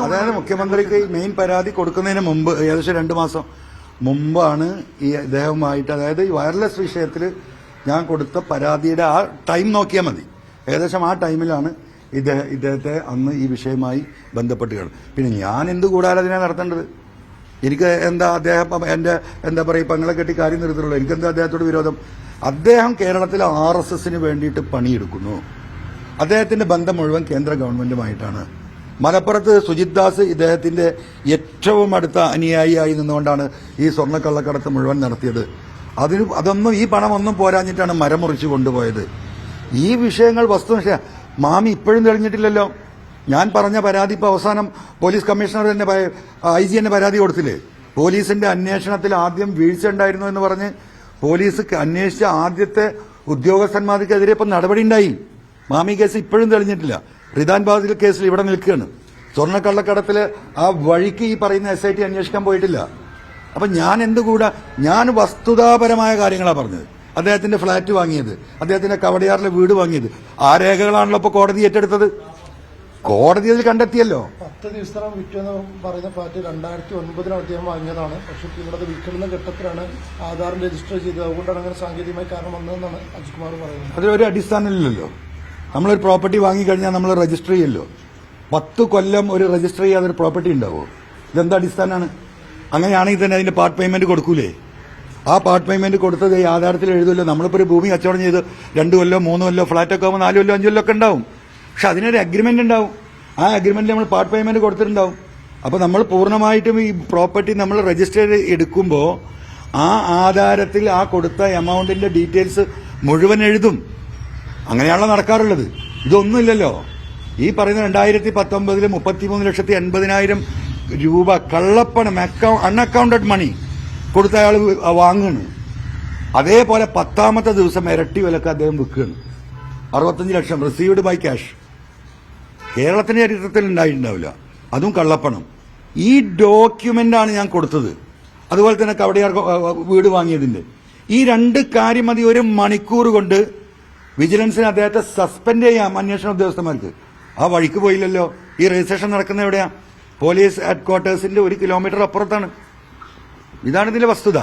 അതായത് മുഖ്യമന്ത്രിക്ക് മെയിൻ പരാതി കൊടുക്കുന്നതിന് മുമ്പ് ഏകദേശം 2 മാസം മുമ്പാണ് ഈ ഇദ്ദേഹവുമായിട്ട്, അതായത് ഈ വയർലെസ് വിഷയത്തിൽ ഞാൻ കൊടുത്ത പരാതിയുടെ ആ ടൈം നോക്കിയാൽ മതി. ഏകദേശം ആ ടൈമിലാണ് ഇദ്ദേഹത്തെ അന്ന് ഈ വിഷയമായി ബന്ധപ്പെട്ട് കാണും. പിന്നെ ഞാൻ എന്ത് ഗൂഢാലോചന നടത്തേണ്ടത്? എനിക്ക് എന്താ അദ്ദേഹം എന്റെ എന്താ പറയുക പങ്ങളെ കെട്ടി കാര്യം നിർത്തുള്ളൂ. എനിക്കെന്താ അദ്ദേഹത്തോട് വിരോധം? അദ്ദേഹം കേരളത്തിലെ RSSന് വേണ്ടിയിട്ട് പണിയെടുക്കുന്നു. അദ്ദേഹത്തിന്റെ ബന്ധം മുഴുവൻ കേന്ദ്ര ഗവൺമെന്റുമായിട്ടാണ്. മലപ്പുറത്ത് സുജിത് ദാസ് ഇദ്ദേഹത്തിന്റെ ഏറ്റവും അടുത്ത അനുയായിയായി നിന്നുകൊണ്ടാണ് ഈ സ്വർണ്ണക്കള്ളക്കടത്ത് മുഴുവൻ നടത്തിയത്. അതൊന്നും ഈ പണമൊന്നും പോരാഞ്ഞിട്ടാണ് മരം മുറിച്ചു കൊണ്ടുപോയത്. ഈ വിഷയങ്ങൾ വസ്തുനിഷ്ഠ മാമി ഇപ്പോഴും തെളിഞ്ഞിട്ടില്ലല്ലോ. ഞാൻ പറഞ്ഞ പരാതി ഇപ്പോൾ അവസാനം പോലീസ് കമ്മീഷണർ തന്നെ IG തന്നെ പരാതി കൊടുത്തില്ലേ? പോലീസിന്റെ അന്വേഷണത്തിൽ ആദ്യം വീഴ്ച ഉണ്ടായിരുന്നു എന്ന് പറഞ്ഞ് പോലീസ് അന്വേഷിച്ച ആദ്യത്തെ ഉദ്യോഗസ്ഥന്മാർക്കെതിരെ ഇപ്പം നടപടി ഉണ്ടായി. മാമി കേസ് ഇപ്പോഴും തെളിഞ്ഞിട്ടില്ല. റിദാൻ ബാദിൽ കേസിൽ ഇവിടെ നിൽക്കുകയാണ്. സ്വർണ്ണക്കള്ളക്കടത്തില് ആ വഴിക്ക് ഈ പറയുന്ന SIT അന്വേഷിക്കാൻ പോയിട്ടില്ല. അപ്പൊ ഞാൻ എന്തുകൂടാ, ഞാൻ വസ്തുതാപരമായ കാര്യങ്ങളാണ് പറഞ്ഞത്. അദ്ദേഹത്തിന്റെ ഫ്ളാറ്റ് വാങ്ങിയത്, അദ്ദേഹത്തിന്റെ കവടയാറിലെ വീട് വാങ്ങിയത്, ആ രേഖകളാണല്ലോ ഇപ്പൊ കോടതി ഏറ്റെടുത്തത്. കോടതി അതിൽ കണ്ടെത്തിയല്ലോ. 10 ദിവസം വിറ്റെന്ന് പറയുന്ന ഫ്ലാറ്റ് 2009 അദ്ദേഹം വാങ്ങിയതാണ്. പക്ഷെ ഇവിടെ വിൽക്കുന്ന ഘട്ടത്തിലാണ് ആധാർ രജിസ്റ്റർ ചെയ്തത്. അതുകൊണ്ടാണ് അങ്ങനെ സാങ്കേതികമായി കാരണം വന്നതെന്നാണ് അജികുമാർ പറയുന്നത്. അതിലൊരു അടിസ്ഥാനമില്ലല്ലോ. നമ്മളൊരു പ്രോപ്പർട്ടി വാങ്ങിക്കഴിഞ്ഞാൽ നമ്മൾ രജിസ്റ്റർ ചെയ്യല്ലോ. 10 കൊല്ലം ഒരു രജിസ്റ്റർ ചെയ്യാതൊരു പ്രോപ്പർട്ടി ഉണ്ടാവുമോ? ഇതെന്താ അടിസ്ഥാനമാണ്? അങ്ങനെയാണെങ്കിൽ തന്നെ അതിന്റെ പാർട്ട് പേയ്മെന്റ് കൊടുക്കൂലേ? ആ പാർട്ട് പേയ്മെന്റ് കൊടുത്തത് ഈ ആധാരത്തിൽ എഴുതുമല്ലോ. നമ്മളിപ്പോൾ ഒരു ഭൂമി കച്ചവടം ചെയ്ത് 2 കൊല്ലോ 3 കൊല്ലോ ഫ്ളാറ്റൊക്കെ ആകുമ്പോൾ 4 കൊല്ലോ 5 കൊല്ലോ ഒക്കെ ഉണ്ടാവും. പക്ഷെ അതിനൊരു അഗ്രിമെന്റ് ഉണ്ടാവും. ആ അഗ്രിമെന്റിൽ നമ്മൾ പാർട്ട് പേയ്മെന്റ് കൊടുത്തിട്ടുണ്ടാവും. അപ്പോൾ നമ്മൾ പൂർണ്ണമായിട്ടും ഈ പ്രോപ്പർട്ടി നമ്മൾ രജിസ്റ്റർ ചെയ്ത് എടുക്കുമ്പോൾ ആ ആധാരത്തിൽ ആ കൊടുത്ത എമൗണ്ടിന്റെ ഡീറ്റെയിൽസ് മുഴുവൻ എഴുതും. അങ്ങനെയാണല്ലോ നടക്കാറുള്ളത്. ഇതൊന്നുമില്ലല്ലോ. ഈ പറയുന്ന 2019 33,80,000 രൂപ കള്ളപ്പണം അൺഅക്കൗണ്ടഡ് മണി കൊടുത്ത അയാൾ വാങ്ങുകയാണ്. അതേപോലെ 10ാമത്തെ ദിവസം ഇരട്ടി വിലക്ക് അദ്ദേഹം വിൽക്കുകയാണ്. 65 ലക്ഷം റിസീവ്ഡ് ബൈ ക്യാഷ്. കേരളത്തിന്റെ ചരിത്രത്തിൽ ഉണ്ടായിട്ടുണ്ടാവില്ല. അതും കള്ളപ്പണം. ഈ ഡോക്യുമെന്റാണ് ഞാൻ കൊടുത്തത്. അതുപോലെ തന്നെ കവടയാർ വീട് വാങ്ങിയതിന്റെ ഈ 2 കാര്യം മതി 1 മണിക്കൂർ കൊണ്ട് വിജിലൻസിന് അദ്ദേഹത്തെ സസ്പെൻഡ് ചെയ്യാം. അന്വേഷണ ഉദ്യോഗസ്ഥന്മാർക്ക് ആ വഴിക്ക് പോയില്ലല്ലോ. ഈ രജിസ്ട്രേഷൻ നടക്കുന്ന എവിടെയാ? പോലീസ് ഹെഡ്ക്വാർട്ടേഴ്സിന്റെ 1 കിലോമീറ്റർ അപ്പുറത്താണ്. ഇതാണ് ഇതിന്റെ വസ്തുത.